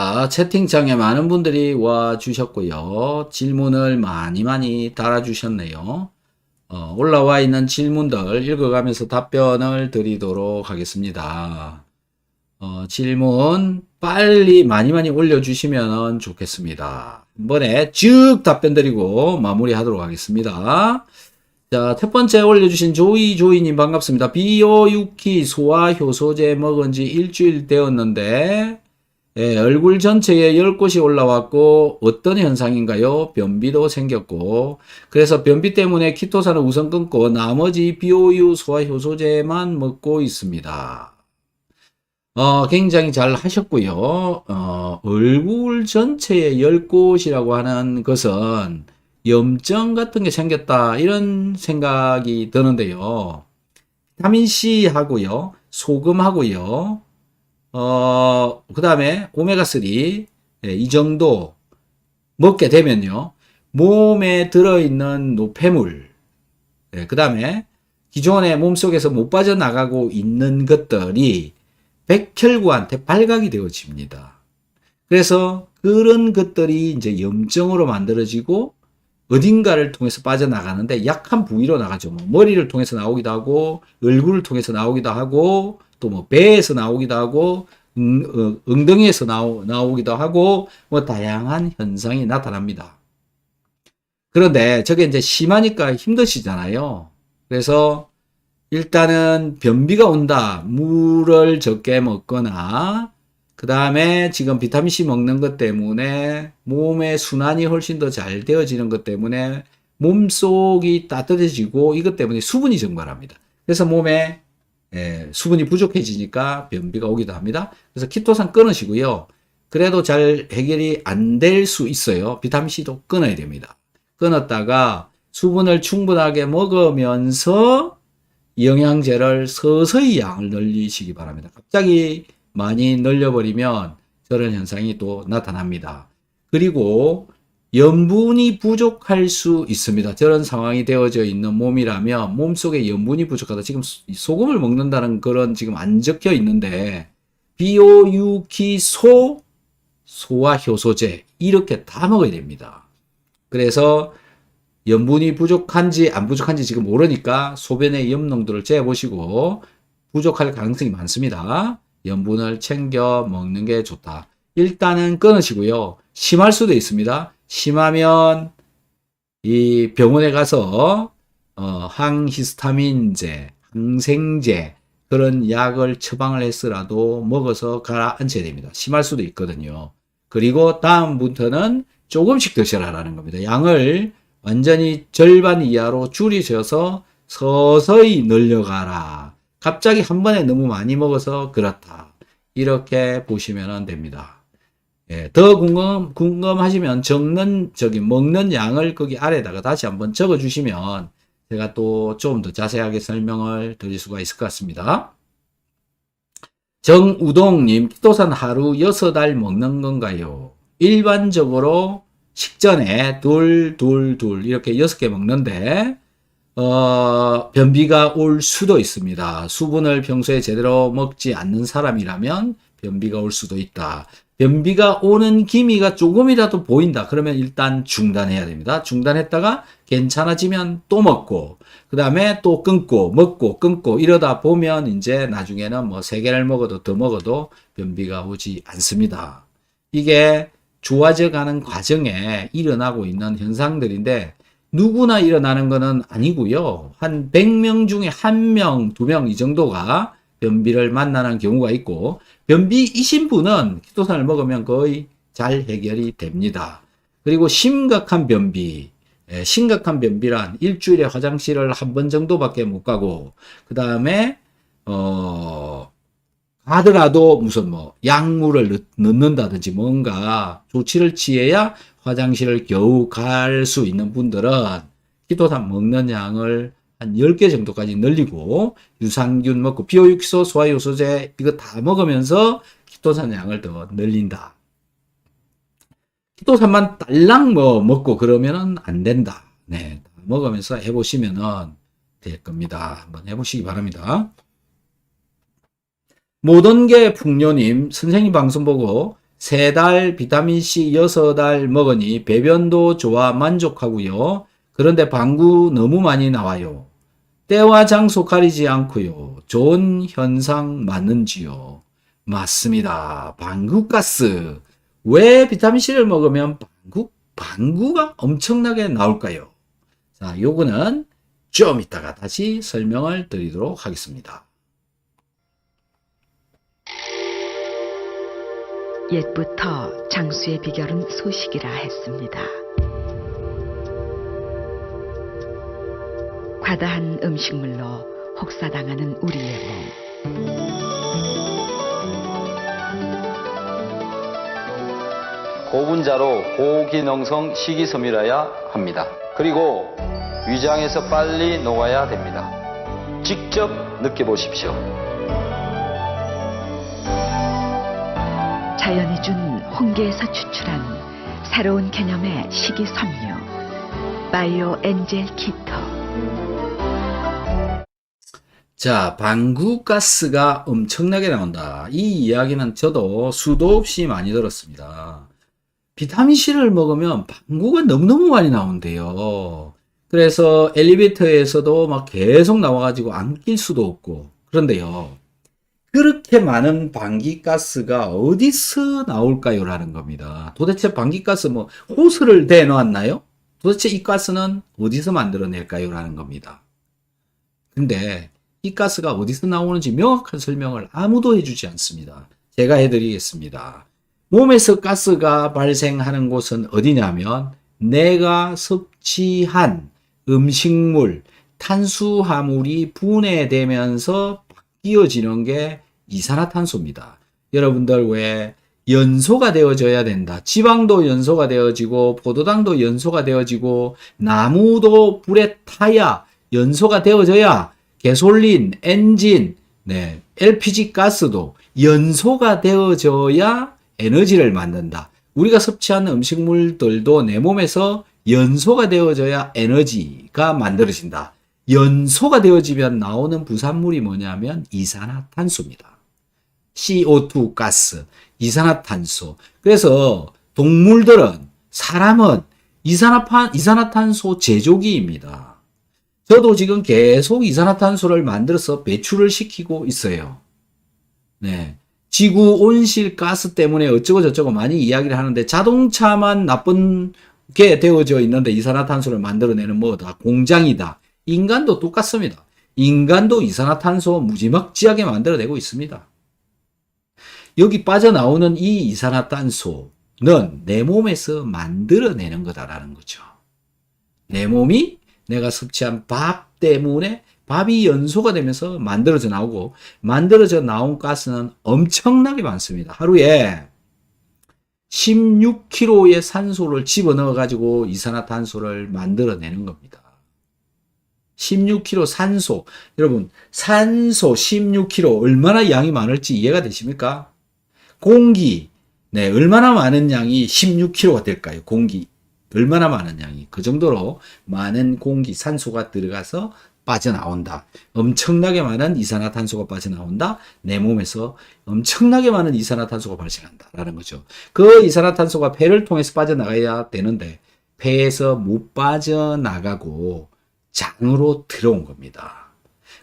자, 채팅창에 많은 분들이 와 주셨고요. 질문을 많이 달아주셨네요. 올라와 있는 질문들 읽어가면서 답변을 드리도록 하겠습니다. 질문 빨리 많이 올려주시면 좋겠습니다. 한 번에 쭉 답변 드리고 마무리하도록 하겠습니다. 자, 첫 번째 올려주신 조이님 반갑습니다. 비오유키 소화 효소제 먹은 지 일주일 되었는데, 얼굴 전체에 10곳이 올라왔고, 어떤 현상인가요? 변비도 생겼고, 그래서 변비 때문에 키토산을 우선 끊고, 나머지 비오유 소화 효소제만 먹고 있습니다. 굉장히 잘 하셨고요. 얼굴 전체에 10곳이라고 하는 것은, 염증 같은 게 생겼다 이런 생각이 드는데요. 비타민C 하고요, 소금하고요, 그 다음에 오메가3 이 정도 먹게 되면요, 몸에 들어있는 노폐물, 그 다음에 기존에 몸속에서 못 빠져나가고 있는 것들이 백혈구한테 발각이 되어집니다. 그래서 그런 것들이 이제 염증으로 만들어지고 어딘가를 통해서 빠져나가는데 약한 부위로 나가죠. 뭐 머리를 통해서 나오기도 하고, 얼굴을 통해서 나오기도 하고, 또 뭐 배에서 나오기도 하고, 엉덩이에서 나오기도 하고, 뭐 다양한 현상이 나타납니다. 그런데 저게 이제 심하니까 힘드시잖아요. 그래서 일단은 변비가 온다. 물을 적게 먹거나, 그 다음에 지금 비타민C 먹는 것 때문에 몸의 순환이 훨씬 더 잘 되어지는 것 때문에 몸속이 따뜻해지고 이것 때문에 수분이 증발합니다. 그래서 몸에 수분이 부족해지니까 변비가 오기도 합니다. 그래서 키토산 끊으시고요. 그래도 잘 해결이 안 될 수 있어요. 비타민C도 끊어야 됩니다. 끊었다가 수분을 충분하게 먹으면서 영양제를 서서히 양을 늘리시기 바랍니다. 갑자기 많이 늘려버리면 저런 현상이 또 나타납니다. 그리고 염분이 부족할 수 있습니다. 저런 상황이 되어져 있는 몸이라면 몸속에 염분이 부족하다. 지금 소금을 먹는다는 그런 지금 안 적혀 있는데 비오유키소 소화효소제 이렇게 다 먹어야 됩니다. 그래서 염분이 부족한지 안 부족한지 지금 모르니까 소변의 염 농도를 재보시고 부족할 가능성이 많습니다. 염분을 챙겨 먹는 게 좋다. 일단은 끊으시고요. 심할 수도 있습니다. 심하면 이 병원에 가서 항히스타민제, 항생제 그런 약을 처방을 했으라도 먹어서 가라앉혀야 됩니다. 심할 수도 있거든요. 그리고 다음부터는 조금씩 드셔라라는 겁니다. 양을 완전히 절반 이하로 줄이셔서 서서히 늘려가라. 갑자기 한 번에 너무 많이 먹어서 그렇다. 이렇게 보시면 됩니다. 더 궁금하시면 먹는 양을 거기 아래다가 다시 한번 적어 주시면 제가 또 좀 더 자세하게 설명을 드릴 수가 있을 것 같습니다. 정우동님, 키토산 하루 6알 먹는 건가요? 일반적으로 식전에 둘 이렇게 6개 먹는데 변비가 올 수도 있습니다. 수분을 평소에 제대로 먹지 않는 사람이라면 변비가 올 수도 있다. 변비가 오는 기미가 조금이라도 보인다. 그러면 일단 중단해야 됩니다. 중단했다가 괜찮아지면 또 먹고, 그 다음에 또 끊고, 먹고, 끊고, 이러다 보면 이제 나중에는 뭐 3개를 먹어도 더 먹어도 변비가 오지 않습니다. 이게 좋아져 가는 과정에 일어나고 있는 현상들인데, 누구나 일어나는 거는 아니고요. 한 100명 중에 1명, 2명 이 정도가 변비를 만나는 경우가 있고, 변비이신 분은 키토산을 먹으면 거의 잘 해결이 됩니다. 그리고 심각한 변비란 일주일에 화장실을 한 번 정도밖에 못 가고, 그 다음에 가더라도 무슨 뭐 약물을 넣는다든지 뭔가 조치를 취해야 화장실을 겨우 갈 수 있는 분들은 키토산 먹는 양을 한 10개 정도까지 늘리고 유산균 먹고 비오육소, 소화효소제 이거 다 먹으면서 키토산 양을 더 늘린다. 키토산만 딸랑 먹고 그러면은 안 된다. 네, 먹으면서 해보시면은 될 겁니다. 한번 해보시기 바랍니다. 모든 게 풍요님, 선생님 방송 보고 3달, 비타민C 6달 먹으니 배변도 좋아 만족하고요. 그런데 방구 너무 많이 나와요. 때와 장소 가리지 않고요. 좋은 현상 맞는지요? 맞습니다. 방구가스. 왜 비타민C를 먹으면 방구가 엄청나게 나올까요? 자, 요거는 좀 이따가 다시 설명을 드리도록 하겠습니다. 옛부터 장수의 비결은 소식이라 했습니다. 과다한 음식물로 혹사당하는 우리의 몸. 고분자로 고기능성 식이섬유라야 합니다. 그리고 위장에서 빨리 녹아야 됩니다. 직접 느껴보십시오. 자연이 준 홍게에서 추출한 새로운 개념의 식이섬유 바이오 엔젤 키토. 자, 방구가스가 엄청나게 나온다. 이 이야기는 저도 수도 없이 많이 들었습니다. 비타민C를 먹으면 방구가 너무너무 많이 나온대요. 그래서 엘리베이터에서도 막 계속 나와가지고 안 낄 수도 없고. 그런데요, 그렇게 많은 방귀가스가 어디서 나올까요? 라는 겁니다. 도대체 방귀가스 뭐 호스를 대놓았나요? 도대체 이 가스는 어디서 만들어낼까요? 라는 겁니다. 근데 이 가스가 어디서 나오는지 명확한 설명을 아무도 해주지 않습니다. 제가 해드리겠습니다. 몸에서 가스가 발생하는 곳은 어디냐면 내가 섭취한 음식물, 탄수화물이 분해되면서 바뀌어지는 게 이산화탄소입니다. 여러분들 왜 연소가 되어져야 된다. 지방도 연소가 되어지고 포도당도 연소가 되어지고 나무도 불에 타야 연소가 되어져야 가솔린, 엔진, LPG 가스도 연소가 되어져야 에너지를 만든다. 우리가 섭취하는 음식물들도 내 몸에서 연소가 되어져야 에너지가 만들어진다. 연소가 되어지면 나오는 부산물이 뭐냐면 이산화탄소입니다. CO2 가스, 이산화탄소. 그래서 동물들은, 사람은 이산화탄소 제조기입니다. 저도 지금 계속 이산화탄소를 만들어서 배출을 시키고 있어요. 네. 지구 온실 가스 때문에 어쩌고 저쩌고 많이 이야기를 하는데 자동차만 나쁜 게 되어져 있는데 이산화탄소를 만들어내는 뭐다? 공장이다. 인간도 똑같습니다. 인간도 이산화탄소 무지막지하게 만들어내고 있습니다. 여기 빠져나오는 이 이산화탄소는 내 몸에서 만들어내는 거다라는 거죠. 내 몸이 내가 섭취한 밥 때문에 밥이 연소가 되면서 만들어져 나오고 만들어져 나온 가스는 엄청나게 많습니다. 하루에 16kg의 산소를 집어넣어 가지고 이산화탄소를 만들어내는 겁니다. 16kg 산소. 여러분, 산소 16kg 얼마나 양이 많을지 이해가 되십니까? 공기. 얼마나 많은 양이 16kg가 될까요? 공기. 얼마나 많은 양이. 그 정도로 많은 공기, 산소가 들어가서 빠져나온다. 엄청나게 많은 이산화탄소가 빠져나온다. 내 몸에서 엄청나게 많은 이산화탄소가 발생한다. 라는 거죠. 그 이산화탄소가 폐를 통해서 빠져나가야 되는데 폐에서 못 빠져나가고 장으로 들어온 겁니다.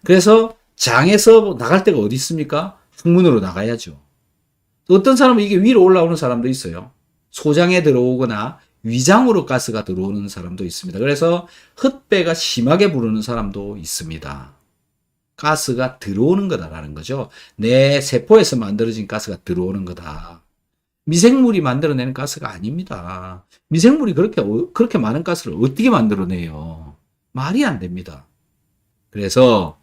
그래서 장에서 나갈 데가 어디 있습니까? 항문으로 나가야죠. 어떤 사람은 이게 위로 올라오는 사람도 있어요. 소장에 들어오거나 위장으로 가스가 들어오는 사람도 있습니다. 그래서 흡배가 심하게 부르는 사람도 있습니다. 가스가 들어오는 거다라는 거죠. 내 세포에서 만들어진 가스가 들어오는 거다. 미생물이 만들어내는 가스가 아닙니다. 미생물이 그렇게 많은 가스를 어떻게 만들어내요? 말이 안 됩니다. 그래서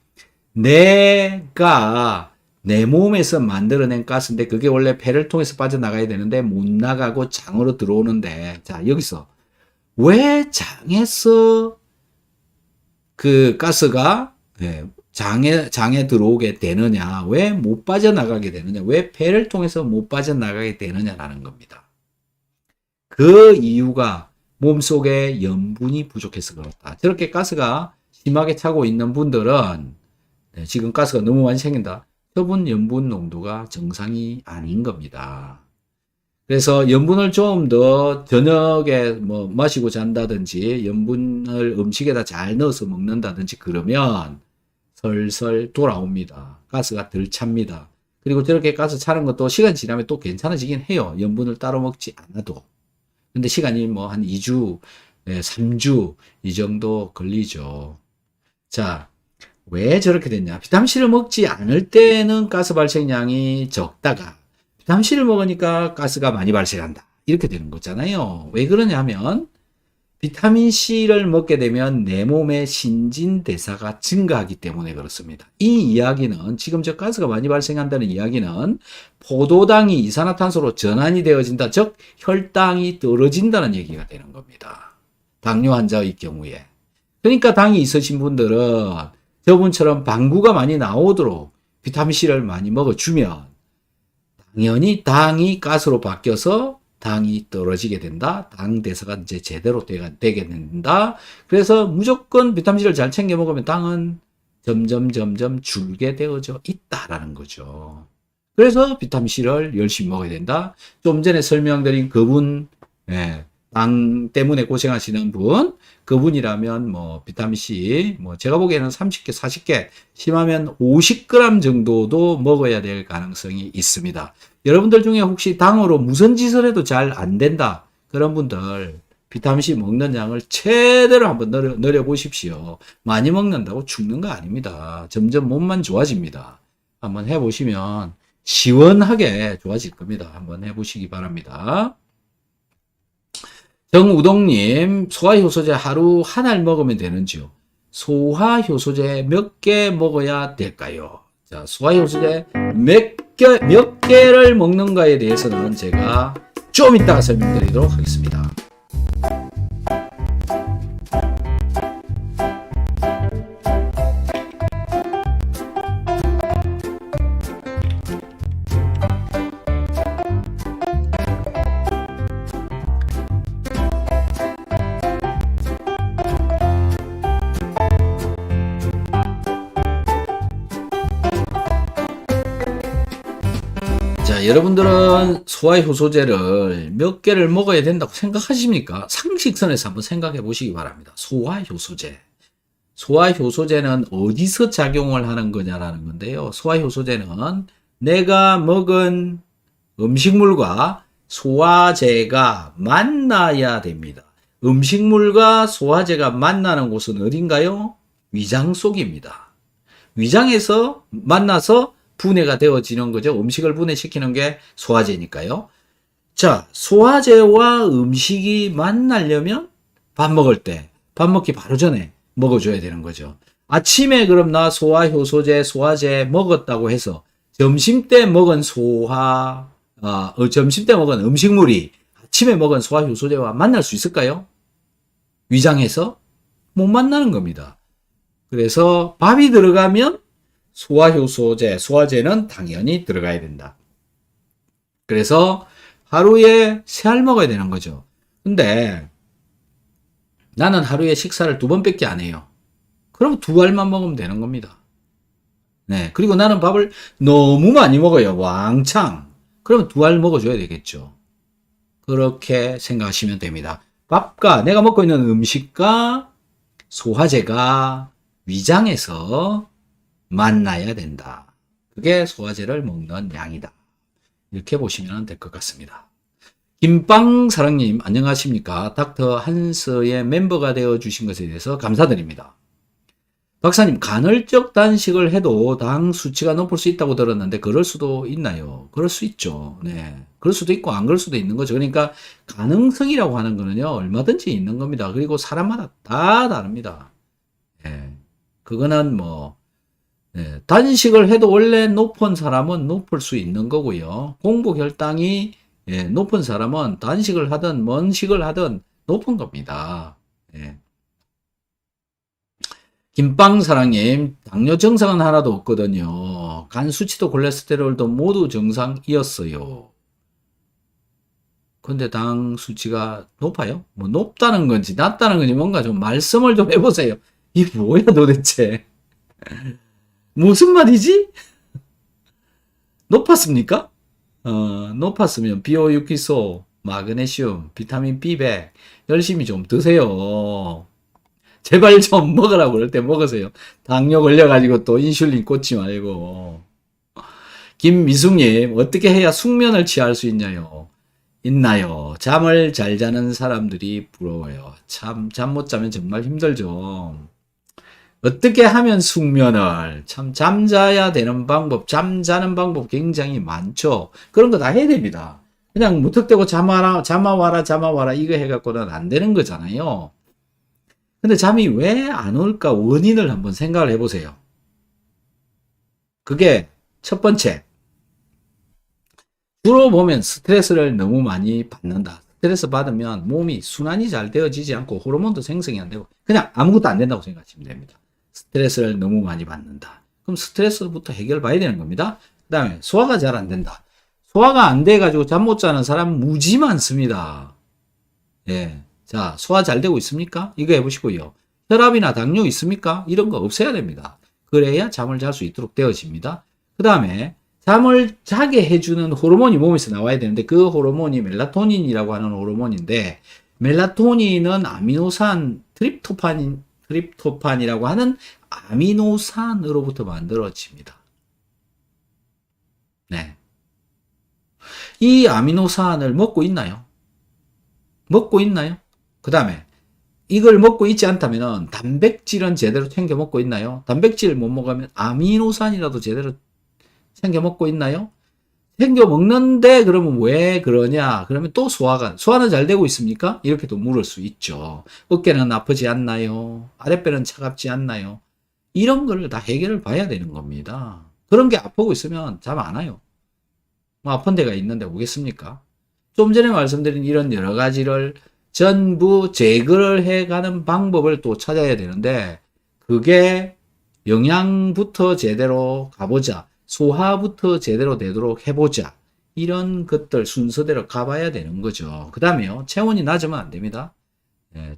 내가 내 몸에서 만들어낸 가스인데 그게 원래 폐를 통해서 빠져나가야 되는데 못 나가고 장으로 들어오는데, 자, 여기서 왜 장에서 그 가스가 장에 들어오게 되느냐, 왜 못 빠져나가게 되느냐, 왜 폐를 통해서 못 빠져나가게 되느냐라는 겁니다. 그 이유가 몸속에 염분이 부족해서 그렇다. 저렇게 가스가 심하게 차고 있는 분들은 지금 가스가 너무 많이 생긴다. 흡은 염분 농도가 정상이 아닌 겁니다. 그래서 염분을 좀 더 저녁에 뭐 마시고 잔다든지 염분을 음식에다 잘 넣어서 먹는다든지 그러면 설설 돌아옵니다. 가스가 덜 찹니다. 그리고 저렇게 가스 차는 것도 시간 지나면 또 괜찮아지긴 해요. 염분을 따로 먹지 않아도. 근데 시간이 뭐 한 2주, 3주 이 정도 걸리죠. 자, 왜 저렇게 됐냐? 비타민C를 먹지 않을 때는 가스 발생량이 적다가 비타민C를 먹으니까 가스가 많이 발생한다. 이렇게 되는 거잖아요. 왜 그러냐면 비타민C를 먹게 되면 내 몸의 신진대사가 증가하기 때문에 그렇습니다. 이 이야기는 지금 저 가스가 많이 발생한다는 이야기는 포도당이 이산화탄소로 전환이 되어진다. 즉 혈당이 떨어진다는 얘기가 되는 겁니다. 당뇨 환자의 경우에. 그러니까 당이 있으신 분들은 저분처럼 방구가 많이 나오도록 비타민C를 많이 먹어주면 당연히 당이 가스로 바뀌어서 당이 떨어지게 된다. 당 대사가 이제 제대로 되게 된다. 그래서 무조건 비타민C를 잘 챙겨 먹으면 당은 점점 줄게 되어져 있다라는 거죠. 그래서 비타민C를 열심히 먹어야 된다. 좀 전에 설명드린 그분, 당 때문에 고생하시는 분, 그분이라면 뭐 비타민C, 뭐 제가 보기에는 30개, 40개, 심하면 50g 정도도 먹어야 될 가능성이 있습니다. 여러분들 중에 혹시 당으로 무슨 짓을 해도 잘 안 된다. 그런 분들 비타민C 먹는 양을 최대로 한번 늘려 보십시오. 많이 먹는다고 죽는 거 아닙니다. 점점 몸만 좋아집니다. 한번 해보시면 시원하게 좋아질 겁니다. 한번 해보시기 바랍니다. 정우동님, 소화효소제 하루 한 알 먹으면 되는지요? 소화효소제 몇 개 먹어야 될까요? 자, 소화효소제 몇 개를 먹는가에 대해서는 제가 좀 이따가 설명드리도록 하겠습니다. 자, 여러분들은 소화효소제를 몇 개를 먹어야 된다고 생각하십니까? 상식선에서 한번 생각해 보시기 바랍니다. 소화효소제. 소화효소제는 어디서 작용을 하는 거냐라는 건데요. 소화효소제는 내가 먹은 음식물과 소화제가 만나야 됩니다. 음식물과 소화제가 만나는 곳은 어딘가요? 위장 속입니다. 위장에서 만나서 분해가 되어지는 거죠. 음식을 분해시키는 게 소화제니까요. 자, 소화제와 음식이 만나려면 밥 먹을 때, 밥 먹기 바로 전에 먹어줘야 되는 거죠. 아침에 그럼 나 소화효소제, 소화제 먹었다고 해서 점심 때 먹은 점심 때 먹은 음식물이 아침에 먹은 소화효소제와 만날 수 있을까요? 위장에서 못 만나는 겁니다. 그래서 밥이 들어가면 소화효소제, 소화제는 당연히 들어가야 된다. 그래서 하루에 3알 먹어야 되는 거죠. 근데 나는 하루에 식사를 2번밖에 안 해요. 그럼 2알만 먹으면 되는 겁니다. 네. 그리고 나는 밥을 너무 많이 먹어요. 왕창. 그러면 2알 먹어줘야 되겠죠. 그렇게 생각하시면 됩니다. 밥과 내가 먹고 있는 음식과 소화제가 위장에서 만나야 된다. 그게 소화제를 먹는 양이다. 이렇게 보시면 될 것 같습니다. 김빵사랑님 안녕하십니까? 닥터 한스의 멤버가 되어주신 것에 대해서 감사드립니다. 박사님, 간헐적 단식을 해도 당 수치가 높을 수 있다고 들었는데 그럴 수도 있나요? 그럴 수 있죠. 네, 그럴 수도 있고 안 그럴 수도 있는 거죠. 그러니까 가능성이라고 하는 거는요, 얼마든지 있는 겁니다. 그리고 사람마다 다 다릅니다. 네, 그거는 뭐 단식을 해도 원래 높은 사람은 높을 수 있는 거고요. 공복 혈당이 높은 사람은 단식을 하든 뭔 식을 하든 높은 겁니다. 김빵사랑님, 당뇨 증상은 하나도 없거든요. 간 수치도 콜레스테롤도 모두 정상이었어요. 근데 당 수치가 높아요? 뭐 높다는 건지 낮다는 건지 뭔가 좀 말씀을 좀 해보세요. 이게 뭐야 도대체? 무슨 말이지? 높았습니까? 높았으면 비오유키소, 마그네슘, 비타민 B100 열심히 좀 드세요. 제발 좀 먹으라고 그럴 때 먹으세요. 당뇨 걸려가지고 또 인슐린 꽂지 말고. 김미숙님, 어떻게 해야 숙면을 취할 수 있나요? 잠을 잘 자는 사람들이 부러워요. 참, 잠 못 자면 정말 힘들죠. 어떻게 하면 숙면을, 잠자야 되는 방법, 잠자는 방법 굉장히 많죠. 그런 거 다 해야 됩니다. 그냥 무턱대고 잠아와라, 이거 해갖고는 안 되는 거잖아요. 근데 잠이 왜 안 올까 원인을 한번 생각을 해보세요. 그게 첫 번째, 주로 보면 스트레스를 너무 많이 받는다. 스트레스 받으면 몸이 순환이 잘 되어지지 않고 호르몬도 생성이 안 되고 그냥 아무것도 안 된다고 생각하시면 됩니다. 스트레스를 너무 많이 받는다. 그럼 스트레스부터 해결 봐야 되는 겁니다. 그 다음에 소화가 잘 안 된다. 소화가 안 돼가지고 잠 못 자는 사람 무지 많습니다. 예. 자, 소화 잘 되고 있습니까? 이거 해보시고요. 혈압이나 당뇨 있습니까? 이런 거 없애야 됩니다. 그래야 잠을 잘 수 있도록 되어집니다. 그 다음에 잠을 자게 해주는 호르몬이 몸에서 나와야 되는데 그 호르몬이 멜라토닌이라고 하는 호르몬인데 멜라토닌은 아미노산 트립토판이라고 하는 아미노산으로부터 만들어집니다. 네. 이 아미노산을 먹고 있나요? 그 다음에 이걸 먹고 있지 않다면 단백질은 제대로 챙겨 먹고 있나요? 단백질을 못 먹으면 아미노산이라도 제대로 챙겨 먹고 있나요? 챙겨 먹는데 그러면 왜 그러냐? 그러면 또 소화는 잘 되고 있습니까? 이렇게 또 물을 수 있죠. 어깨는 아프지 않나요? 아랫배는 차갑지 않나요? 이런 거를 다 해결을 봐야 되는 겁니다. 그런 게 아프고 있으면 잠 안 와요. 뭐 아픈 데가 있는데 오겠습니까? 좀 전에 말씀드린 이런 여러 가지를 전부 제거를 해가는 방법을 또 찾아야 되는데 그게 영양부터 제대로 가보자. 소화부터 제대로 되도록 해보자. 이런 것들 순서대로 가봐야 되는 거죠. 그 다음에요. 체온이 낮으면 안 됩니다.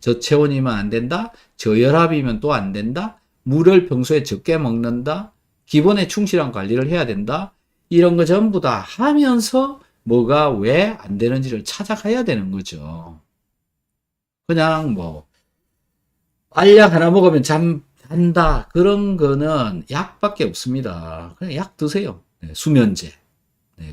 저체온이면 안 된다. 저혈압이면 또 안 된다. 물을 평소에 적게 먹는다. 기본에 충실한 관리를 해야 된다. 이런 거 전부 다 하면서 뭐가 왜 안 되는지를 찾아가야 되는 거죠. 그냥 뭐 알약 하나 먹으면 잔다. 그런 거는 약밖에 없습니다. 그냥 약 드세요. 수면제.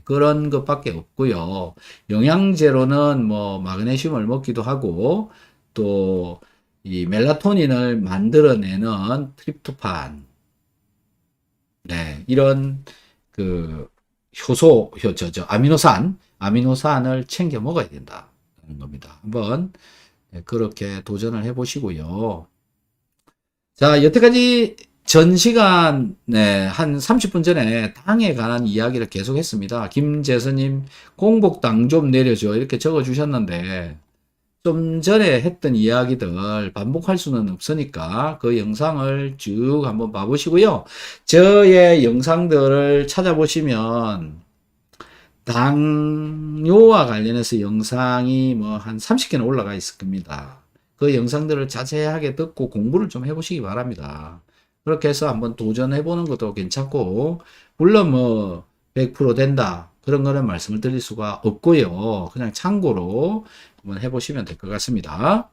그런 것밖에 없고요. 영양제로는 뭐 마그네슘을 먹기도 하고 또 이 멜라토닌을 만들어내는 트립토판. 이런 그 아미노산을 챙겨 먹어야 된다는 겁니다. 한번 그렇게 도전을 해 보시고요. 자, 여태까지 전 시간, 한 30분 전에 당에 관한 이야기를 계속 했습니다. 김재선님, 공복당 좀 내려줘. 이렇게 적어 주셨는데, 좀 전에 했던 이야기들 반복할 수는 없으니까 그 영상을 쭉 한번 봐보시고요. 저의 영상들을 찾아보시면, 당뇨와 관련해서 영상이 뭐 한 30개는 올라가 있을 겁니다. 그 영상들을 자세하게 듣고 공부를 좀 해보시기 바랍니다. 그렇게 해서 한번 도전해보는 것도 괜찮고, 물론 뭐 100% 된다. 그런 거는 말씀을 드릴 수가 없고요. 그냥 참고로 한번 해보시면 될 것 같습니다.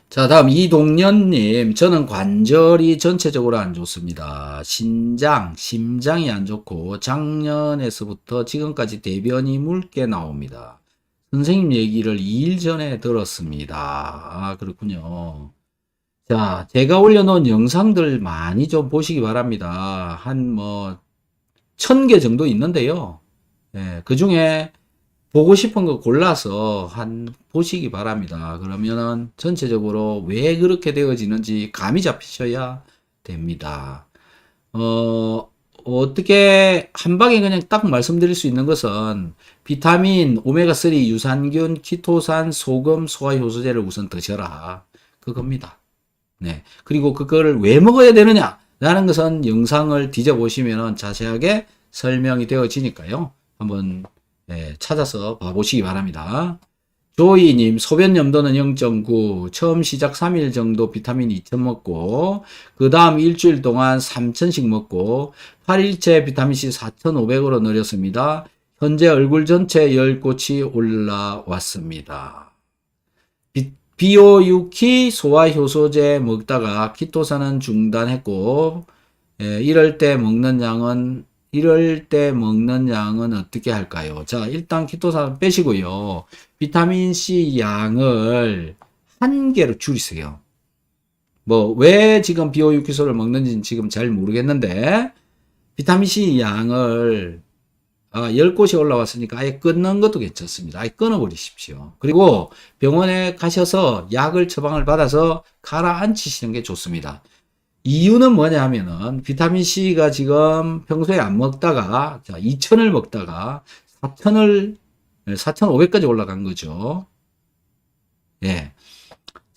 자, 다음 이동련님, 저는 관절이 전체적으로 안 좋습니다. 심장이 안 좋고 작년에서부터 지금까지 대변이 묽게 나옵니다. 선생님 얘기를 2일 전에 들었습니다. 아, 그렇군요. 자, 제가 올려놓은 영상들 많이 좀 보시기 바랍니다. 한 뭐 1000개 정도 있는데요. 그 중에 보고 싶은 거 골라서 보시기 바랍니다. 그러면은 전체적으로 왜 그렇게 되어지는지 감이 잡히셔야 됩니다. 어떻게 한 방에 그냥 딱 말씀드릴 수 있는 것은 비타민, 오메가3, 유산균, 키토산, 소금, 소화효소제를 우선 드셔라. 그겁니다. 그리고 그거를 왜 먹어야 되느냐? 라는 것은 영상을 뒤져보시면 자세하게 설명이 되어지니까요. 한번 예, 찾아서 봐보시기 바랍니다. 조이님, 소변 염도는 0.9, 처음 시작 3일 정도 비타민 2천 먹고, 그 다음 일주일 동안 3천씩 먹고, 8일째 비타민C 4,500으로 늘렸습니다. 현재 얼굴 전체 열꽃이 올라왔습니다. 비오유키 소화효소제 먹다가 키토산은 중단했고, 이럴 때 먹는 양은 어떻게 할까요? 자, 일단 키토산 빼시고요. 비타민C 양을 한 개로 줄이세요. 왜 지금 비오유키소를 먹는지는 지금 잘 모르겠는데, 비타민C 양을 10곳이 올라왔으니까 아예 끊는 것도 괜찮습니다. 아예 끊어버리십시오. 그리고 병원에 가셔서 약을 처방을 받아서 가라앉히시는 게 좋습니다. 이유는 뭐냐 하면은 비타민C가 지금 평소에 안 먹다가 2,000을 먹다가 4,500까지 올라간 거죠. 예.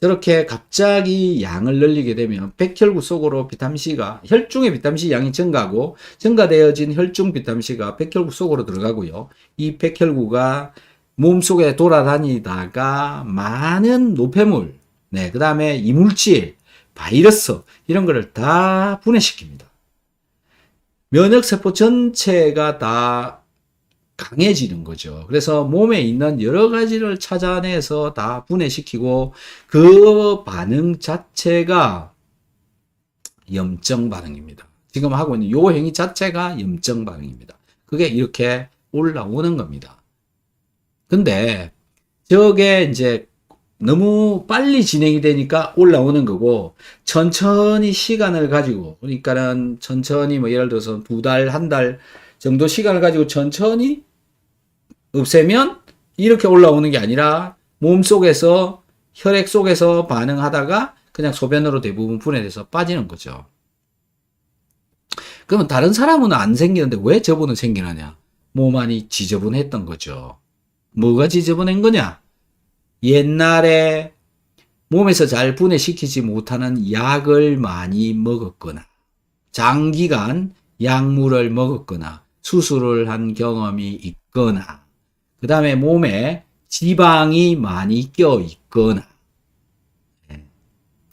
저렇게 갑자기 양을 늘리게 되면 백혈구 속으로 비타민C가 혈중의 비타민C 양이 증가하고 증가되어진 혈중 비타민C가 백혈구 속으로 들어가고요. 이 백혈구가 몸속에 돌아다니다가 많은 노폐물, 그 다음에 이물질, 바이러스 이런 거를 다 분해시킵니다. 면역세포 전체가 다 강해지는 거죠. 그래서 몸에 있는 여러 가지를 찾아내서 다 분해시키고 그 반응 자체가 염증 반응입니다. 지금 하고 있는 요 행위 자체가 염증 반응입니다. 그게 이렇게 올라오는 겁니다. 근데 저게 이제 너무 빨리 진행이 되니까 올라오는 거고 천천히 시간을 가지고 그러니까는 천천히 예를 들어서 2달, 1달 정도 시간을 가지고 천천히 없애면 이렇게 올라오는 게 아니라 몸 속에서 혈액 속에서 반응하다가 그냥 소변으로 대부분 분해돼서 빠지는 거죠. 그러면 다른 사람은 안 생기는데 왜 저분은 생기느냐? 몸 안이 지저분했던 거죠. 뭐가 지저분한 거냐? 옛날에 몸에서 잘 분해시키지 못하는 약을 많이 먹었거나 장기간 약물을 먹었거나 수술을 한 경험이 있거나 그 다음에 몸에 지방이 많이 껴 있거나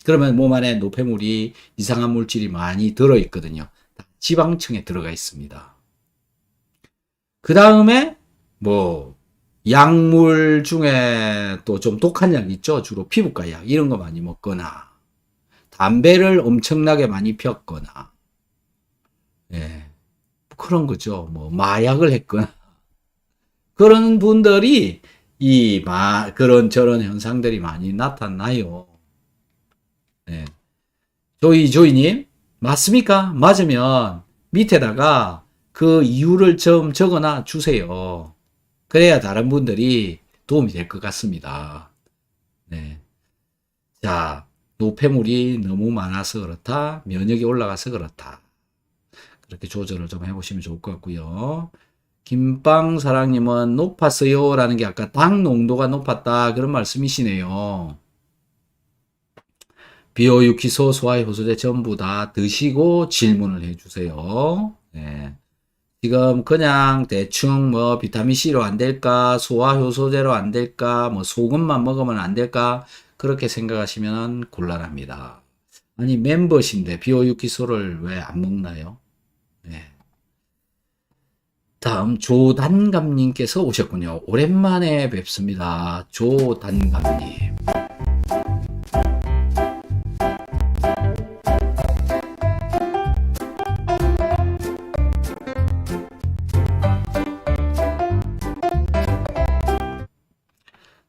그러면 몸 안에 노폐물이 이상한 물질이 많이 들어 있거든요. 지방층에 들어가 있습니다. 그 다음에 약물 중에 또 좀 독한 약 있죠. 주로 피부과 약 이런 거 많이 먹거나 담배를 엄청나게 많이 폈거나 그런 거죠. 마약을 했거나 그런 분들이 그런 저런 현상들이 많이 나타나요. 조이님 맞습니까? 맞으면 밑에다가 그 이유를 좀 적어놔 주세요. 그래야 다른 분들이 도움이 될 것 같습니다. 자, 노폐물이 너무 많아서 그렇다. 면역이 올라가서 그렇다. 그렇게 조절을 좀 해보시면 좋을 것 같고요. 김빵사랑님은 높았어요 라는 게 아까 당 농도가 높았다 그런 말씀이시네요. 비오유키소, 소화효소제 전부 다 드시고 질문을 해주세요. 지금 그냥 대충 비타민C로 안 될까, 소화효소제로 안 될까, 소금만 먹으면 안 될까, 그렇게 생각하시면 곤란합니다. 아니, 멤버신데 비오유키소를 왜 안 먹나요? 다음 조단감님께서 오셨군요. 오랜만에 뵙습니다. 조단감님.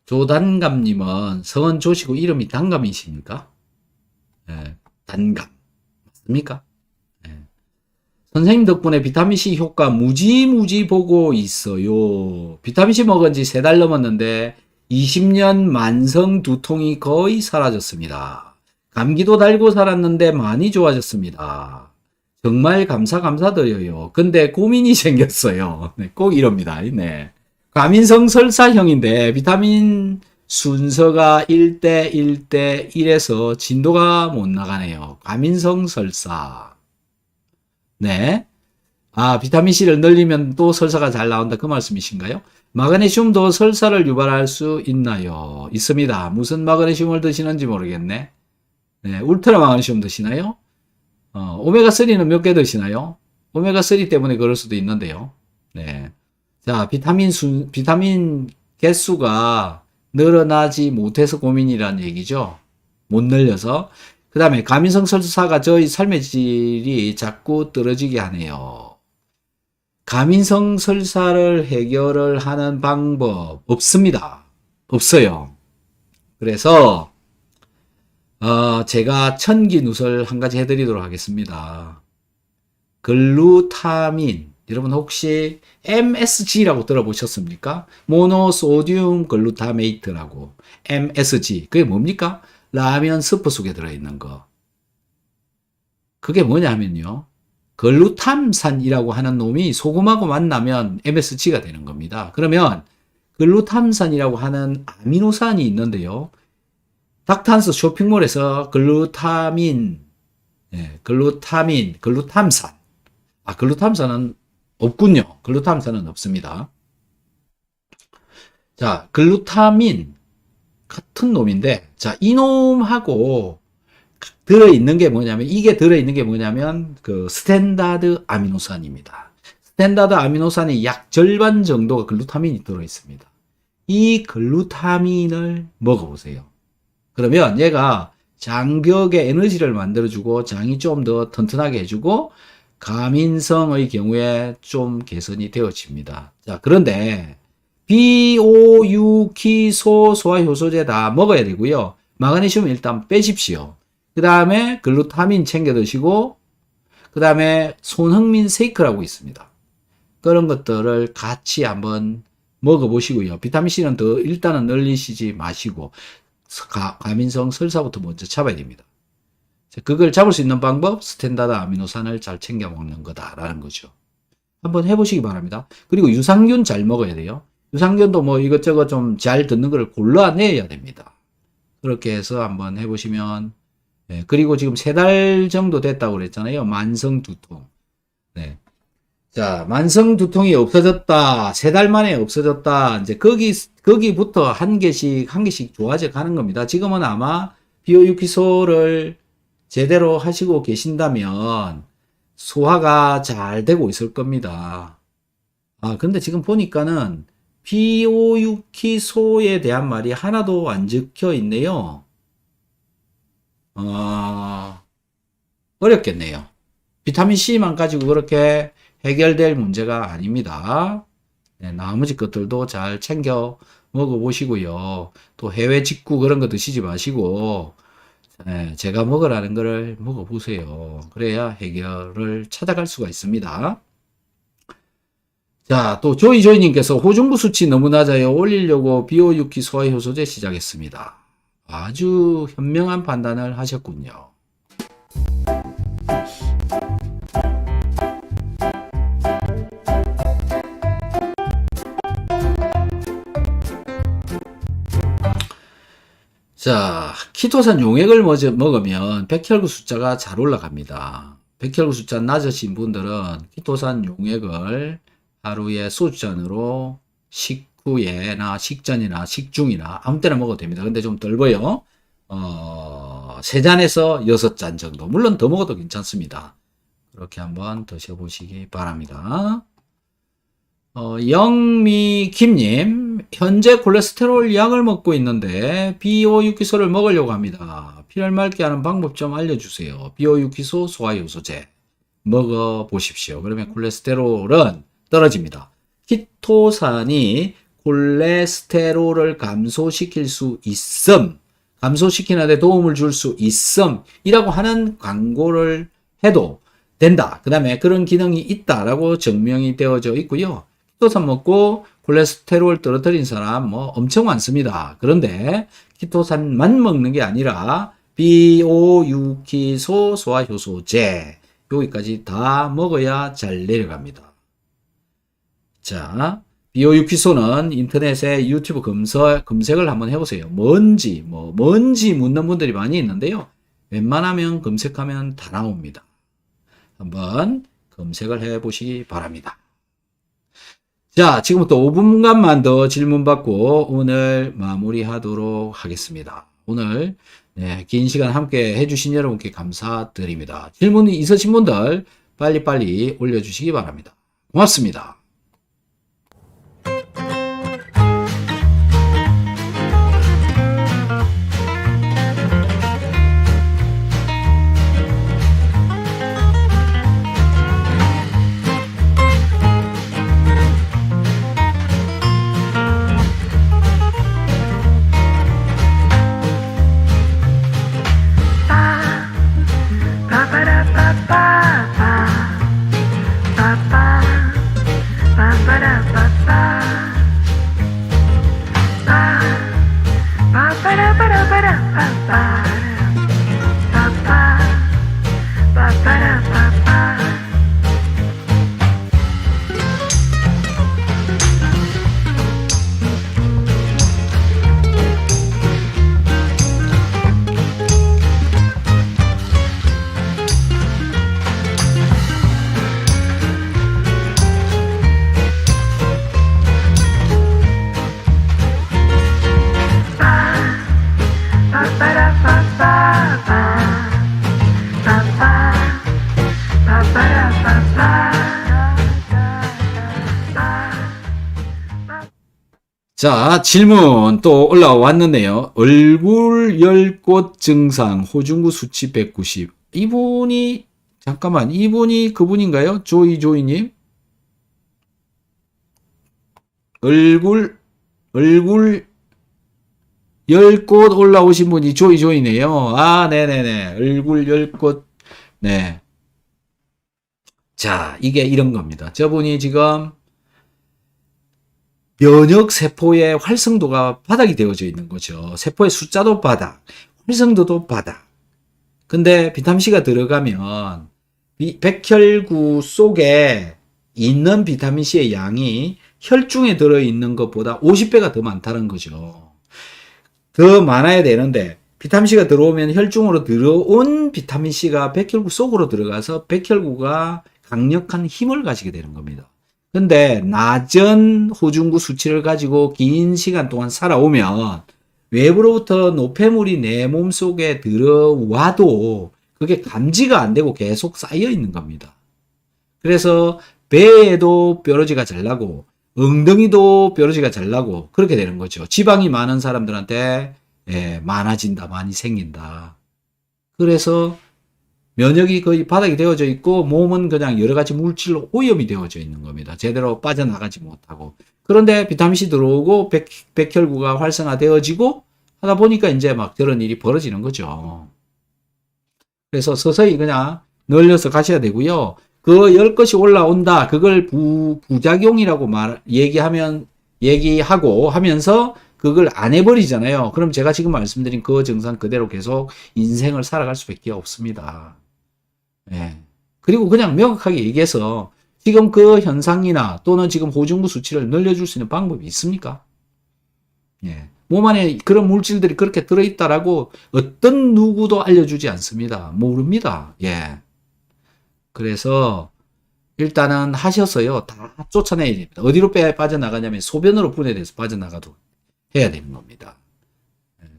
조단감님은 성은 조시고 이름이 단감이십니까? 단감. 맞습니까? 선생님 덕분에 비타민C 효과 무지무지 보고 있어요. 비타민C 먹은 지 3달 넘었는데 20년 만성 두통이 거의 사라졌습니다. 감기도 달고 살았는데 많이 좋아졌습니다. 정말 감사드려요. 근데 고민이 생겼어요. 꼭 이럽니다. 과민성 설사형인데 비타민 순서가 1대 1대 1에서 진도가 못 나가네요. 과민성 설사. 아, 비타민C를 늘리면 또 설사가 잘 나온다. 그 말씀이신가요? 마그네슘도 설사를 유발할 수 있나요? 있습니다. 무슨 마그네슘을 드시는지 모르겠네. 네, 울트라 마그네슘 드시나요? 오메가3는 몇 개 드시나요? 오메가3 때문에 그럴 수도 있는데요. 네. 자, 비타민 개수가 늘어나지 못해서 고민이라는 얘기죠. 못 늘려서. 그 다음에 가민성 설사가 저희 삶의 질이 자꾸 떨어지게 하네요. 가민성 설사를 해결을 하는 방법 없습니다. 없어요. 그래서 제가 천기누설 한 가지 해드리도록 하겠습니다. 글루타민, 여러분 혹시 MSG라고 들어보셨습니까? 모노소듐 글루타메이트라고. MSG, 그게 뭡니까? 라면 스프 속에 들어있는 거. 그게 뭐냐 하면요, 글루탐산이라고 하는 놈이 소금하고 만나면 MSG가 되는 겁니다. 그러면 글루탐산이라고 하는 아미노산이 있는데요, 닥터한스 쇼핑몰에서 글루타민, 글루탐산. 글루탐산은 없군요. 글루탐산은 없습니다. 자, 글루타민 같은 놈인데, 자, 이 놈하고 들어있는 게 뭐냐면, 이게 들어있는 게 뭐냐면, 그 스탠다드 아미노산입니다. 스탠다드 아미노산의 약 절반 정도가 글루타민이 들어있습니다. 이 글루타민을 먹어보세요. 그러면 얘가 장벽에 에너지를 만들어주고, 장이 좀 더 튼튼하게 해주고, 가민성의 경우에 좀 개선이 되어집니다. 자, 그런데 비오유키소 소화효소제 다 먹어야 되고요. 마그네슘 일단 빼십시오. 그 다음에 글루타민 챙겨 드시고, 그 다음에 손흥민 세이크라고 있습니다. 그런 것들을 같이 한번 먹어보시고요. 비타민C는 더 일단은 늘리시지 마시고, 가민성 설사부터 먼저 잡아야 됩니다. 그걸 잡을 수 있는 방법, 스탠다드 아미노산을 잘 챙겨 먹는 거다라는 거죠. 한번 해보시기 바랍니다. 그리고 유산균 잘 먹어야 돼요. 유산균도 뭐 이것저것 좀 잘 듣는 걸 골라내야 됩니다. 그렇게 해서 한번 해보시면, 네. 그리고 지금 3달 정도 됐다고 그랬잖아요. 만성 두통. 네. 자, 만성 두통이 없어졌다. 3달 만에 없어졌다. 이제 거기부터 한 개씩 좋아져 가는 겁니다. 지금은 아마 비오유키소를 제대로 하시고 계신다면 소화가 잘 되고 있을 겁니다. 근데 지금 보니까는 비오유키소에 대한 말이 하나도 안 적혀 있네요. 어렵겠네요. 비타민C만 가지고 그렇게 해결될 문제가 아닙니다. 네, 나머지 것들도 잘 챙겨 먹어보시고요. 또 해외 직구 그런 거 드시지 마시고, 네, 제가 먹으라는 거를 먹어보세요. 그래야 해결을 찾아갈 수가 있습니다. 자, 또 조이조이님께서 호중부 수치 너무 낮아요. 올리려고 비오유키 소화효소제 시작했습니다. 아주 현명한 판단을 하셨군요. 자, 키토산 용액을 먹으면 백혈구 숫자가 잘 올라갑니다. 백혈구 숫자 낮으신 분들은 키토산 용액을 하루에 소주잔으로 식후에나 식전이나 식중이나 아무 때나 먹어도 됩니다. 근데 좀 덜 보여. 3잔에서 6잔 정도. 물론 더 먹어도 괜찮습니다. 그렇게 한번 드셔보시기 바랍니다. 영미김님, 현재 콜레스테롤 약을 먹고 있는데 비오유키소를 먹으려고 합니다. 피를 맑게 하는 방법 좀 알려주세요. 비오유키소 소화효소제 먹어보십시오. 그러면 콜레스테롤은 떨어집니다. 키토산이 콜레스테롤을 감소시킬 수 있음, 감소시키는 데 도움을 줄 수 있음 이라고 하는 광고를 해도 된다. 그 다음에 그런 기능이 있다라고 증명이 되어져 있고요. 키토산 먹고 콜레스테롤 떨어뜨린 사람 뭐 엄청 많습니다. 그런데 키토산만 먹는 게 아니라 비오유키소 소화효소제 여기까지 다 먹어야 잘 내려갑니다. 자, 비오유키소는 인터넷에 유튜브 검색을 한번 해보세요. 뭔지 묻는 분들이 많이 있는데요. 웬만하면 검색하면 다 나옵니다. 한번 검색을 해 보시기 바랍니다. 자, 지금부터 5분간만 더 질문 받고 오늘 마무리하도록 하겠습니다. 오늘 긴 시간 함께 해주신 여러분께 감사드립니다. 질문이 있으신 분들 빨리빨리 올려주시기 바랍니다. 고맙습니다. 자, 질문 또 올라왔는데요. 얼굴 열꽃 증상, 호중구 수치 190. 이분이, 잠깐만, 이분이 그분인가요? 조이님? 얼굴 열꽃 올라오신 분이 조이네요. 아, 네네네. 얼굴 열꽃, 네. 자, 이게 이런 겁니다. 저분이 지금 면역 세포의 활성도가 바닥이 되어져 있는 거죠. 세포의 숫자도 바닥, 활성도도 바닥. 근데 비타민C가 들어가면 백혈구 속에 있는 비타민C의 양이 혈중에 들어있는 것보다 50배가 더 많다는 거죠. 더 많아야 되는데 비타민C가 들어오면 혈중으로 들어온 비타민C가 백혈구 속으로 들어가서 백혈구가 강력한 힘을 가지게 되는 겁니다. 근데 낮은 호중구 수치를 가지고 긴 시간 동안 살아오면 외부로부터 노폐물이 내 몸속에 들어와도 그게 감지가 안 되고 계속 쌓여 있는 겁니다. 그래서 배에도 뾰루지가 잘 나고 엉덩이도 뾰루지가 잘 나고 그렇게 되는 거죠. 지방이 많은 사람들한테 많아진다, 많이 생긴다. 그래서 면역이 거의 바닥이 되어져 있고 몸은 그냥 여러 가지 물질로 오염이 되어져 있는 겁니다. 제대로 빠져나가지 못하고. 그런데 비타민C 들어오고 백혈구가 활성화되어지고 하다 보니까 이제 막 저런 일이 벌어지는 거죠. 그래서 서서히 그냥 늘려서 가셔야 되고요. 그 열 것이 올라온다. 그걸 부작용이라고 얘기하고 하면서 그걸 안 해버리잖아요. 그럼 제가 지금 말씀드린 그 증상 그대로 계속 인생을 살아갈 수밖에 없습니다. 예. 그리고 그냥 명확하게 얘기해서 지금 그 현상이나 또는 지금 호중구 수치를 늘려줄 수 있는 방법이 있습니까? 예. 몸 안에 그런 물질들이 그렇게 들어있다라고 어떤 누구도 알려주지 않습니다. 모릅니다. 예. 그래서 일단은 하셔서요. 다 쫓아내야 됩니다. 어디로 빠져나가냐면 소변으로 분해돼서 빠져나가도 해야 되는 겁니다.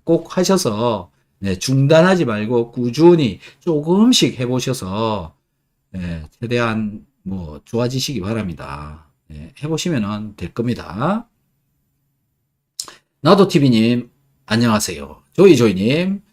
꼭 하셔서 중단하지 말고 꾸준히 조금씩 해보셔서 최대한 좋아지시기 바랍니다. 해보시면 될 겁니다. 나도TV님 안녕하세요. 조이님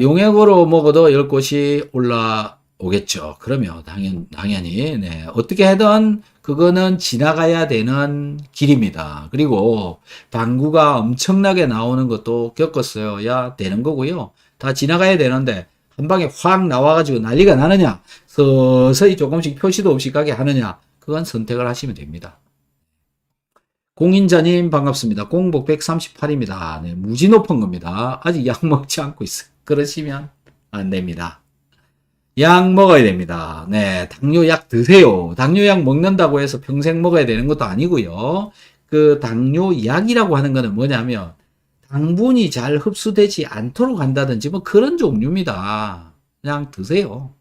용액으로 먹어도 열 곳이 올라오겠죠. 그러면 당연히 어떻게 하든 그거는 지나가야 되는 길입니다. 그리고 방구가 엄청나게 나오는 것도 겪었어야 되는 거고요. 다 지나가야 되는데 한 방에 확 나와가지고 난리가 나느냐, 서서히 조금씩 표시도 없이 가게 하느냐, 그건 선택을 하시면 됩니다. 공인자님 반갑습니다. 공복 138입니다. 무지 높은 겁니다. 아직 약 먹지 않고 있어요. 그러시면 안 됩니다. 약 먹어야 됩니다. 당뇨약 드세요. 당뇨약 먹는다고 해서 평생 먹어야 되는 것도 아니고요. 그 당뇨약이라고 하는 거는 뭐냐면 당분이 잘 흡수되지 않도록 한다든지 그런 종류입니다. 그냥 드세요.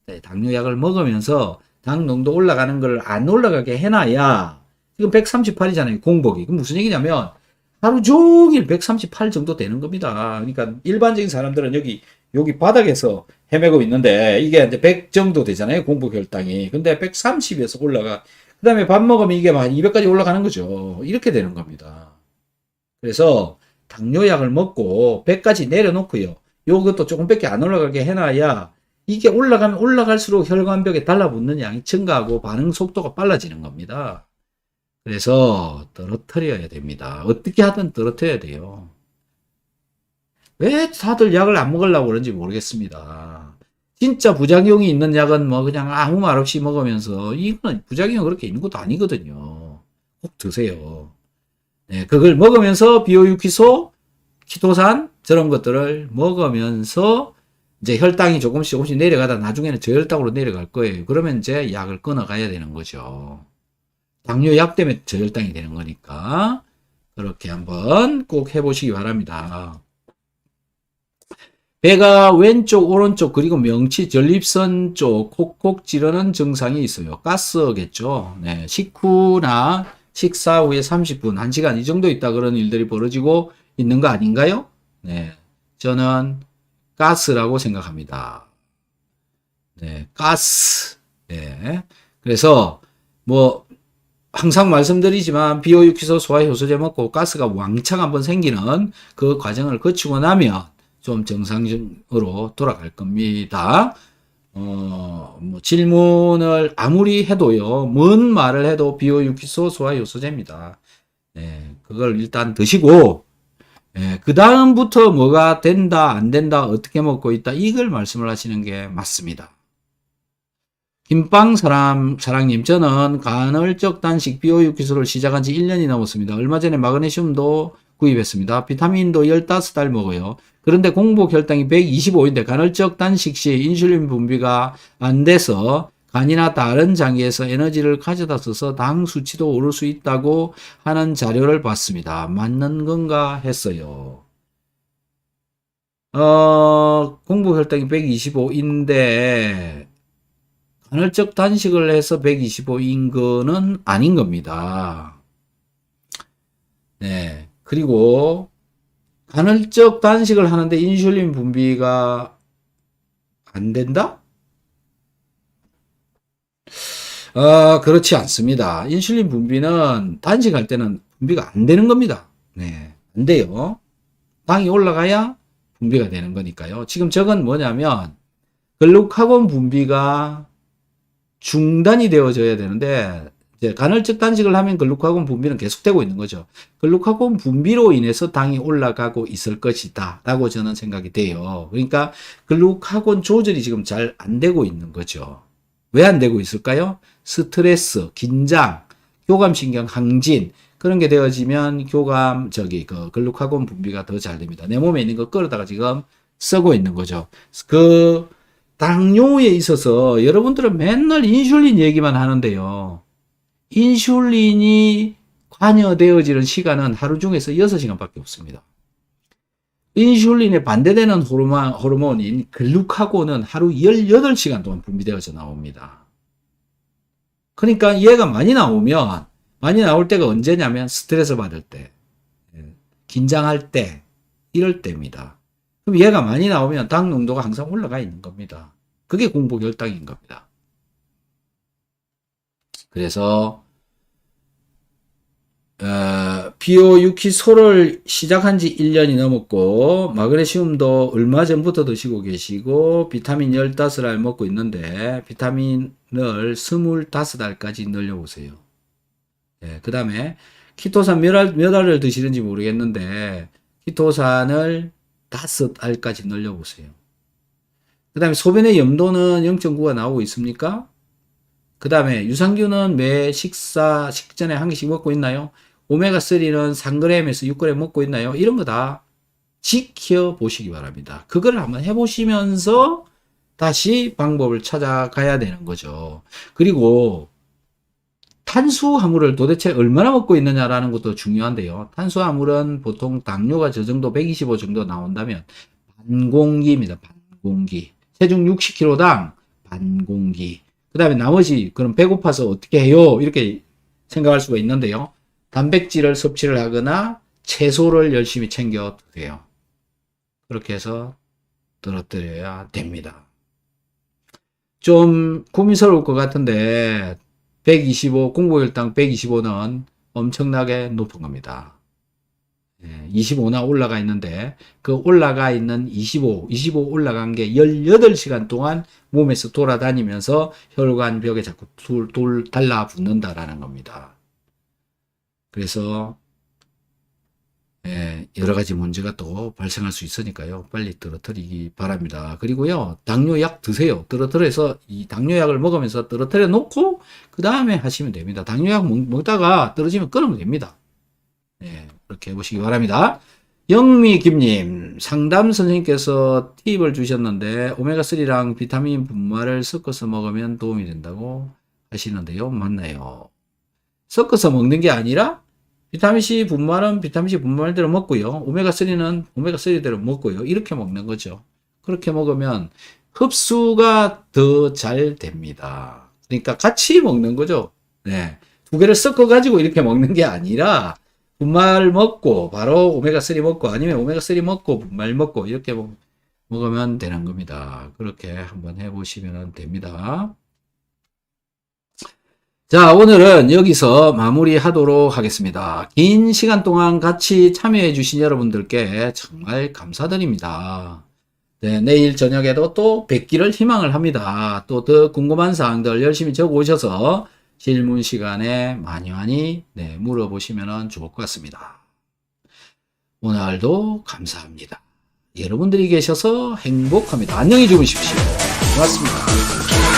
네, 당뇨약을 먹으면서 당 농도 올라가는 걸 안 올라가게 해놔야 지금 138이잖아요. 공복이. 그럼 무슨 얘기냐면 하루 종일 138 정도 되는 겁니다. 그러니까 일반적인 사람들은 여기 바닥에서 헤매고 있는데 이게 이제 100 정도 되잖아요. 공복 혈당이. 근데 130에서 올라가. 그 다음에 밥 먹으면 이게 막 200까지 올라가는 거죠. 이렇게 되는 겁니다. 그래서 당뇨약을 먹고 100까지 내려놓고요. 요것도 조금밖에 안 올라가게 해놔야 이게 올라가면 올라갈수록 혈관벽에 달라붙는 양이 증가하고 반응 속도가 빨라지는 겁니다. 그래서 떨어뜨려야 됩니다. 어떻게 하든 떨어뜨려야 돼요. 왜 다들 약을 안 먹으려고 그런지 모르겠습니다. 진짜 부작용이 있는 약은 뭐 그냥 아무 말 없이 먹으면서 이거는 부작용이 그렇게 있는 것도 아니거든요. 꼭 드세요. 네, 그걸 먹으면서 비오유키소, 키토산 저런 것들을 먹으면서 이제 혈당이 조금씩 내려가다 나중에는 저혈당으로 내려갈 거예요. 그러면 이제 약을 끊어가야 되는 거죠. 당뇨약 때문에 저혈당이 되는 거니까 그렇게 한번 꼭 해보시기 바랍니다. 배가 왼쪽, 오른쪽, 그리고 명치, 전립선 쪽 콕콕 찌르는 증상이 있어요. 가스겠죠. 네, 식후나 식사 후에 30분, 1시간 이 정도 있다 그런 일들이 벌어지고 있는 거 아닌가요? 네, 저는 가스라고 생각합니다. 네, 가스. 네, 그래서 뭐 항상 말씀드리지만 비오유키소 소화효소제 먹고 가스가 왕창 한번 생기는 그 과정을 거치고 나면 좀 정상적으로 돌아갈 겁니다. 뭐 질문을 아무리 해도요, 뭔 말을 해도 비오유키소 소화효소제입니다. 네, 그걸 일단 드시고, 그 다음부터 뭐가 된다, 안 된다, 어떻게 먹고 있다, 이걸 말씀을 하시는 게 맞습니다. 김빵 사랑님, 저는 간헐적 단식 비오유키소를 시작한 지 1년이 넘었습니다. 얼마 전에 마그네슘도 구입했습니다. 비타민도 15달 먹어요. 그런데 공복 혈당이 125인데 간헐적 단식 시 인슐린 분비가 안 돼서 간이나 다른 장기에서 에너지를 가져다 써서 당 수치도 오를 수 있다고 하는 자료를 봤습니다. 맞는 건가 했어요. 공복 혈당이 125인데 간헐적 단식을 해서 125인 거는 아닌 겁니다. 네. 그리고 간헐적 단식을 하는데 인슐린 분비가 안 된다? 그렇지 않습니다. 인슐린 분비는 단식할 때는 분비가 안 되는 겁니다. 네. 안 돼요. 당이 올라가야 분비가 되는 거니까요. 지금 저건 뭐냐면 글루카곤 분비가 중단이 되어져야 되는데 이제 간헐적 단식을 하면 글루카곤 분비는 계속되고 있는 거죠. 글루카곤 분비로 인해서 당이 올라가고 있을 것이다 라고 저는 생각이 돼요. 그러니까 글루카곤 조절이 지금 잘 안 되고 있는 거죠. 왜 안 되고 있을까요? 스트레스, 긴장, 교감신경 항진 그런 게 되어지면 글루카곤 분비가 더 잘 됩니다. 내 몸에 있는 거 끌어다가 지금 쓰고 있는 거죠. 당뇨에 있어서 여러분들은 맨날 인슐린 얘기만 하는데요. 인슐린이 관여되어지는 시간은 하루 중에서 6시간밖에 없습니다. 인슐린에 반대되는 호르몬인 글루카곤은 하루 18시간 동안 분비되어져 나옵니다. 그러니까 얘가 많이 나올 때가 언제냐면 스트레스 받을 때, 긴장할 때, 이럴 때입니다. 그럼 얘가 많이 나오면 당 농도가 항상 올라가 있는 겁니다. 그게 공복 혈당인 겁니다. 그래서 비오유키소를 시작한 지 1년이 넘었고 마그네슘도 얼마 전부터 드시고 계시고 비타민 15알 먹고 있는데 비타민을 25알까지 늘려보세요. 그 다음에 키토산 몇 알을 드시는지 모르겠는데 키토산을 5알까지 늘려보세요. 그 다음에 소변의 염도는 0.9가 나오고 있습니까? 그 다음에 유산균은 매 식전에 한 개씩 먹고 있나요? 오메가3는 3g에서 6g 먹고 있나요? 이런 거 다 지켜보시기 바랍니다. 그걸 한번 해보시면서 다시 방법을 찾아가야 되는 거죠. 그리고 탄수화물을 도대체 얼마나 먹고 있느냐라는 것도 중요한데요. 탄수화물은 보통 당뇨가 저 정도 125 정도 나온다면 반공기입니다. 반공기. 체중 60kg당 한 공기. 그 다음에 나머지 그럼 배고파서 어떻게 해요? 이렇게 생각할 수가 있는데요. 단백질을 섭취를 하거나 채소를 열심히 챙겨 드세요. 그렇게 해서 떨어뜨려야 됩니다. 좀 고민스러울 것 같은데 125, 공복혈당 125는 엄청나게 높은 겁니다. 25나 올라가 있는데 그 올라가 있는 25 올라간 게 18시간 동안 몸에서 돌아다니면서 혈관 벽에 자꾸 달라붙는다라는 겁니다. 그래서 여러 가지 문제가 또 발생할 수 있으니까요. 빨리 떨어뜨리기 바랍니다. 그리고요, 당뇨약 드세요. 떨어뜨려서 이 당뇨약을 먹으면서 떨어뜨려 놓고 그 다음에 하시면 됩니다. 당뇨약 먹다가 떨어지면 끊으면 됩니다. 그렇게 해보시기 바랍니다. 영미김님, 상담 선생님께서 팁을 주셨는데 오메가3랑 비타민 분말을 섞어서 먹으면 도움이 된다고 하시는데요. 맞나요? 섞어서 먹는 게 아니라 비타민C 분말은 비타민C 분말대로 먹고요. 오메가3는 오메가3대로 먹고요. 이렇게 먹는 거죠. 그렇게 먹으면 흡수가 더 잘 됩니다. 그러니까 같이 먹는 거죠. 두 개를 섞어 가지고 이렇게 먹는 게 아니라 분말 먹고 바로 오메가3 먹고 아니면 오메가3 먹고 분말 먹고 이렇게 먹으면 되는 겁니다. 그렇게 한번 해보시면 됩니다. 자, 오늘은 여기서 마무리하도록 하겠습니다. 긴 시간 동안 같이 참여해 주신 여러분들께 정말 감사드립니다. 네, 내일 저녁에도 또 뵙기를 희망을 합니다. 또 더 궁금한 사항들 열심히 적어 오셔서 질문 시간에 많이 물어보시면 좋을 것 같습니다. 오늘도 감사합니다. 여러분들이 계셔서 행복합니다. 안녕히 주무십시오. 고맙습니다.